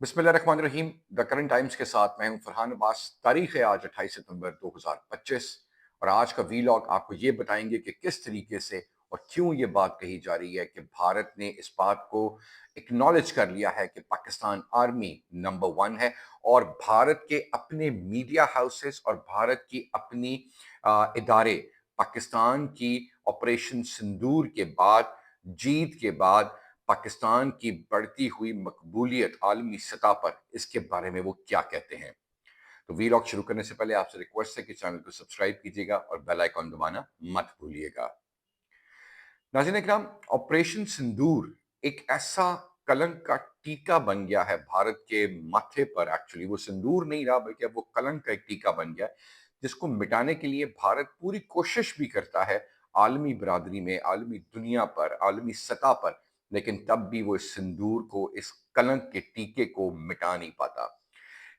बिस्मिल्लाहिर्रहमानिर्रहीम। The current times के साथ मैं हूं फरहान अब्बास। तारीख है आज 28 सितंबर 2025 और आज का वीलॉग आपको ये बताएंगे कि किस तरीके से और क्यों ये बात कही जा रही है कि भारत ने इस बात को एक्नॉलेज कर लिया है कि पाकिस्तान आर्मी नंबर वन है और भारत के अपने मीडिया हाउसेस और भारत की अपनी इदारे पाकिस्तान की ऑपरेशन सिंदूर के बाद, जीत के बाद, पाकिस्तान की बढ़ती हुई मकबूलियत आलमी सतह पर, इसके बारे में वो क्या कहते हैं। तो वीलॉग शुरू करने से पहले आपसे रिक्वेस्ट है कि चैनल को सब्सक्राइब कीजिएगा और बेल आइकॉन दबाना मत भूलिएगा। नाज़रीन इकराम, ऑपरेशन सिंदूर एक ऐसा कलंक का टीका बन गया है भारत के माथे पर। एक्चुअली वो सिंदूर नहीं रहा बल्कि अब वो कलंक का एक टीका बन गया है, जिसको मिटाने के लिए भारत पूरी कोशिश भी करता है आलमी बरादरी में, आलमी दुनिया पर, आलमी सतह पर, लेकिन तब भी वो इस सिंदूर को, इस कलंक के टीके को मिटा नहीं पाता।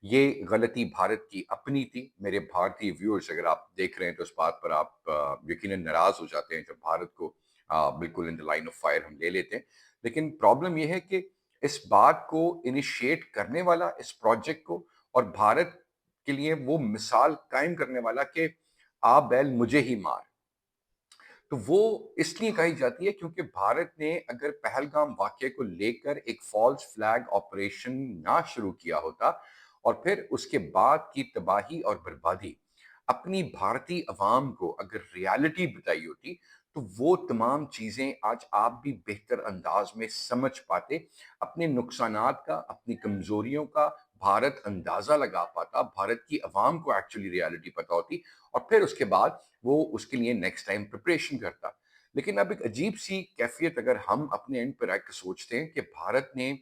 ये गलती भारत की अपनी थी। मेरे भारतीय व्यूअर्स, अगर आप देख रहे हैं तो उस बात पर आप यकीनन नाराज हो जाते हैं जब भारत को बिल्कुल in the line of fire हम ले लेते हैं। लेकिन प्रॉब्लम ये है कि इस बात को इनिशिएट करने वाला, इस प्रोजेक्ट को, और भारत के लिए वो मिसाल कायम करने वाला कि आ बैल मुझे ही मार, तो वो इसलिए कही जाती है क्योंकि भारत ने अगर पहलगाम वाक़ये को लेकर एक फ़ॉल्स फ्लैग ऑपरेशन ना शुरू किया होता और फिर उसके बाद की तबाही और बर्बादी अपनी भारतीय अवाम को अगर रियलिटी बताई होती, तो वो तमाम चीज़ें आज आप भी बेहतर अंदाज में समझ पाते। अपने नुकसानात का, अपनी कमज़ोरियों का भारत अंदाज़ा लगा पाता, भारत की अवाम को एक्चुअली रियलिटी पता होती और फिर उसके बाद वो उसके लिए नेक्स्ट टाइम प्रिपरेशन करता। लेकिन अब एक अजीब सी कैफियत अगर हम अपने एंड पर रख सोचते हैं कि भारत ने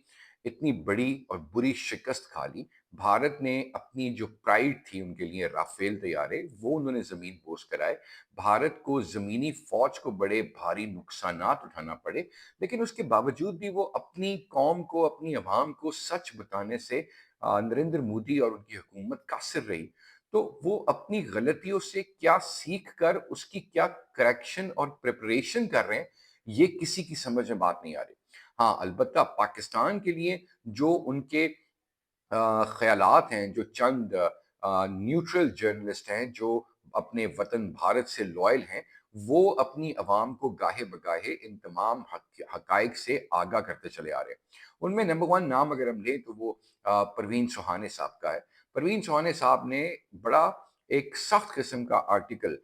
इतनी बड़ी और बुरी शिकस्त खा ली, भारत ने अपनी जो प्राइड थी उनके लिए राफेल तैयारे वो उन्होंने जमीन बोस कराए, भारत को जमीनी फौज को बड़े भारी नुकसानात उठाना पड़े, लेकिन उसके बावजूद भी वो अपनी कौम को, अपनी अवाम को सच बताने से नरेंद्र मोदी और उनकी हुकूमत कासिर रही। तो वो अपनी गलतियों से क्या सीख कर उसकी क्या करेक्शन और प्रिपरेशन कर रहे हैं, ये किसी की समझ में बात नहीं आ रही। हाँ, अलबत्ता पाकिस्तान के लिए जो उनके ख़यालात हैं, जो चंद न्यूट्रल जर्नलिस्ट हैं, जो अपने वतन भारत से लॉयल हैं, वो अपनी अवाम को गाहे-बगाहे इन तमाम हक़ाइक़ से आगाह करते चले आ रहे हैं। उनमें नंबर 1 नाम अगर हम लें तो वो परवीन सुहाने साहब का है। परवीन सुहाने साहब ने बड़ा एक सख्त किस्म का आर्टिकल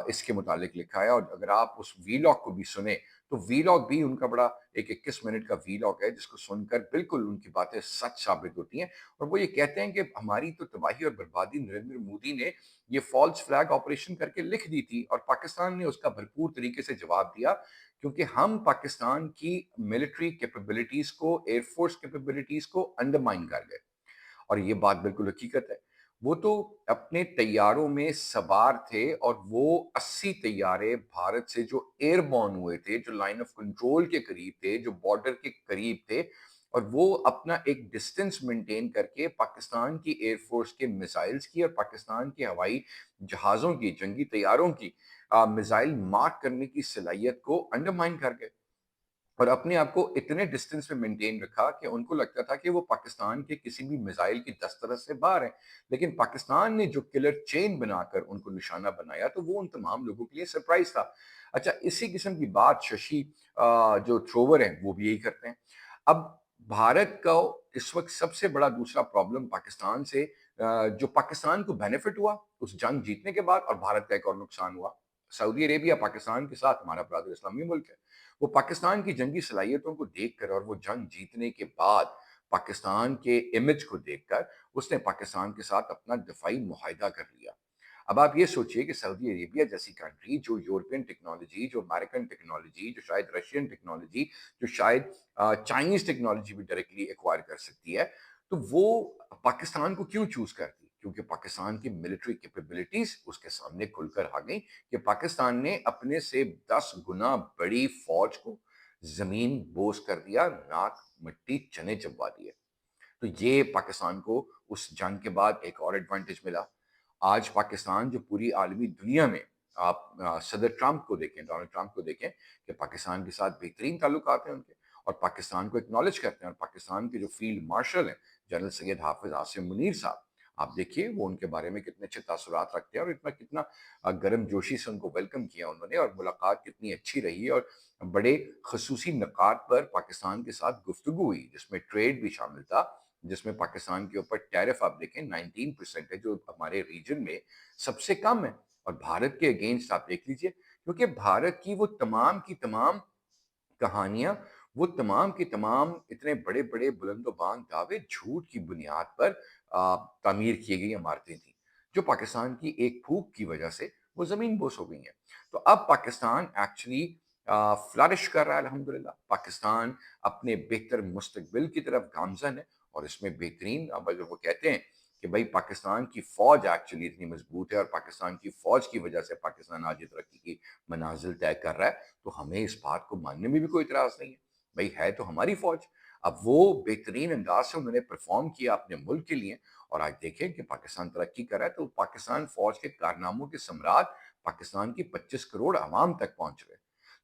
इसके मुतालिक लिखा है और अगर आप उस वीलॉग को भी सुने, तो वीलॉग भी उनका बड़ा एक 21 मिनट का वीलॉग है जिसको सुनकर बिल्कुल उनकी बातें सच साबित होती हैं और वो ये कहते हैं कि हमारी तो तबाही और बर्बादी नरेंद्र मोदी ने ये फॉल्स फ्लैग ऑपरेशन करके लिख दी थी और पाकिस्तान ने उसका भरपूर तरीके से जवाब दिया, क्योंकि हम पाकिस्तान की मिलिट्री कैपेबिलिटीज को, एयरफोर्स कैपेबिलिटीज को अंडरमाइन कर गए। और ये बात बिल्कुल हकीकत है। वो तो अपने तैयारों में सवार थे और वो 80 तैयारे भारत से जो एयरबॉर्न हुए थे, जो लाइन ऑफ कंट्रोल के करीब थे, जो बॉर्डर के करीब थे, और वो अपना एक डिस्टेंस मेंटेन करके पाकिस्तान की एयरफोर्स के मिसाइल्स की और पाकिस्तान के हवाई जहाज़ों की, जंगी तैयारों की मिसाइल मार्क करने की सलाहियत को अंडरमाइन कर गए। और अपने आप को इतने डिस्टेंस पे मेंटेन रखा कि उनको लगता था कि वो पाकिस्तान के किसी भी मिसाइल की दस्तरस से बाहर हैं। लेकिन पाकिस्तान ने जो किलर चेन बनाकर उनको निशाना बनाया, तो वो उन तमाम लोगों के लिए सरप्राइज़ था। अच्छा, इसी किस्म की बात शशि जो थ्रोवर हैं, वो भी यही करते हैं। अब भारत का इस वक़्त सबसे बड़ा दूसरा प्रॉब्लम पाकिस्तान से जो पाकिस्तान को बेनिफिट हुआ उस जंग जीतने के बाद, और भारत का एक और नुकसान हुआ। सऊदी अरेबिया पाकिस्तान के साथ हमारा ब्रादर इस्लामी मुल्क है। वो पाकिस्तान की जंगी सलाहियतों को देखकर और वो जंग जीतने के बाद पाकिस्तान के इमेज को देखकर उसने पाकिस्तान के साथ अपना दफाई मुआहिदा कर लिया। अब आप ये सोचिए कि सऊदी अरेबिया जैसी कंट्री जो यूरोपियन टेक्नोलॉजी, जो अमेरिकन टेक्नोलॉजी, जो शायद रशियन टेक्नोलॉजी, जो शायद चाइनीज टेक्नोलॉजी भी डायरेक्टली एक्वायर कर सकती है, तो वो पाकिस्तान को क्यों चूज करती? क्योंकि पाकिस्तान की मिलिट्री कैपेबिलिटीज उसके सामने खुलकर आ गई कि पाकिस्तान ने अपने से 10 गुना बड़ी फौज को जमीन बोस कर दिया, नाक मिट्टी चने चबवा दिए। तो ये पाकिस्तान को उस जंग के बाद एक और एडवांटेज मिला। आज पाकिस्तान जो पूरी आलमी दुनिया में, आप सदर ट्रंप को देखें, डोनाल्ड ट्रंप को देखें कि पाकिस्तान के साथ बेहतरीन ताल्लुकात हैं उनके, और पाकिस्तान को एक्नॉलेज करते हैं। और पाकिस्तान के जो फील्ड मार्शल हैं जनरल सैयद हाफिज आसिम मुनीर साहब, आप देखिए वो उनके बारे में कितने अच्छे तासुरात रखते हैं और इतना कितना गर्म जोशी से उनको वेलकम किया उन्होंने, और मुलाकात कितनी अच्छी रही और बड़े खसूसी नकात पर पाकिस्तान के साथ गुफ्तगू हुई, जिसमें ट्रेड भी शामिल था, जिसमें पाकिस्तान के ऊपर टैरिफ आप देखें 19% है, जो हमारे रीजन में सबसे कम है। और भारत के अगेंस्ट आप देख लीजिए, क्योंकि भारत की वो तमाम की तमाम कहानियां, वो तमाम की तमाम इतने बड़े बड़े बुलंदोबान दावे झूठ की बुनियाद पर तामीर की गई इमारतें थी, जो पाकिस्तान की एक फूक की वजह से वो जमीन बोस हो गई हैं। तो अब पाकिस्तान एक्चुअली फ्लरिश कर रहा है, अल्हम्दुलिल्लाह। पाकिस्तान अपने बेहतर मुस्तकबिल की तरफ गामजन है, और इसमें बेहतरीन, अब अगर वो कहते हैं कि भाई पाकिस्तान की फौज एक्चुअली इतनी मजबूत है और पाकिस्तान की फौज की वजह से पाकिस्तान आज ये तरक्की की मनाजिल तय कर रहा है, तो हमें इस बात को मानने में भी कोई इतराज नहीं है। भाई है तो हमारी फौज। अब वो बेहतरीन अंदाज से उन्होंने परफॉर्म किया अपने मुल्क के लिए, और आज देखें कि पाकिस्तान तरक्की कर रहा है, तो पाकिस्तान फौज के कारनामों के सम्राट पाकिस्तान की 25 करोड़ आवाम तक पहुंच रहे।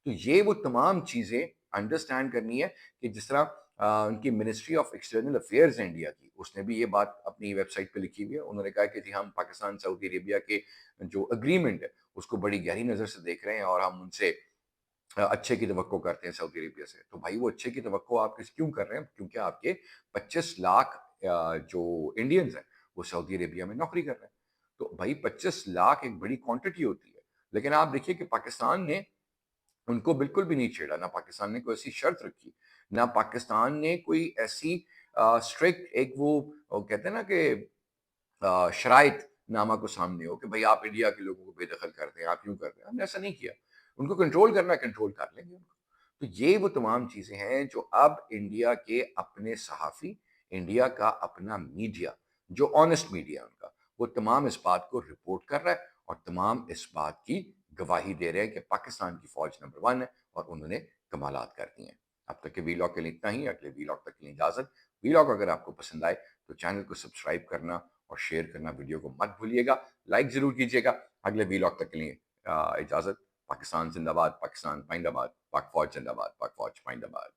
तो ये वो तमाम चीजें अंडरस्टैंड करनी है कि जिस तरह उनकी ministry of external affairs India की, उसने भी ये बात अपनी वेबसाइट पे लिखी हुई है। उन्होंने कहा कि जी हम पाकिस्तान सऊदी अरेबिया के जो अग्रीमेंट है उसको बड़ी गहरी नज़र से देख रहे हैं, और हम उनसे अच्छे की तवक्को करते हैं सऊदी अरेबिया से। तो भाई वो अच्छे की तवक्को आप किस क्यों कर रहे हैं? क्योंकि आपके 25 लाख जो इंडियंस हैं वो सऊदी अरेबिया में नौकरी कर रहे हैं। तो भाई 25 लाख एक बड़ी क्वांटिटी होती है। लेकिन आप देखिए कि पाकिस्तान ने उनको बिल्कुल भी नहीं छेड़ा, ना पाकिस्तान ने कोई ऐसी शर्त रखी, ना पाकिस्तान ने कोई ऐसी स्ट्रिक्ट एक वो कहते हैं ना कि शराइत नामा को सामने हो कि भाई आप इंडिया के लोगों को बेदखल कर दें, आप यूँ कर दें। हमने ऐसा नहीं किया। उनको कंट्रोल करना है, कंट्रोल कर लेंगे उनको। तो ये वो तमाम चीज़ें हैं जो अब इंडिया के अपने सहाफ़ी, इंडिया का अपना मीडिया, जो ऑनेस्ट मीडिया है उनका, वो तमाम इस बात को रिपोर्ट कर रहा है और तमाम इस बात की गवाही दे रहे हैं कि पाकिस्तान की फ़ौज नंबर 1 है और उन्होंने कमालात कर दिए हैं। अब तक के वीलॉग के लिए इतना ही, अगले वीलॉग तक के लिए इजाज़त। वीलॉग अगर आपको पसंद आए तो चैनल को सब्सक्राइब करना और शेयर करना वीडियो को मत भूलिएगा, लाइक ज़रूर कीजिएगा। अगले वीलॉग तक के लिए इजाज़त। पाकिस्तान ज़िंदाबाद, पाकिस्तान पाइंदाबाद, पाक फ़ौज ज़िंदाबाद, पाक फ़ौज पाइंदाबाद।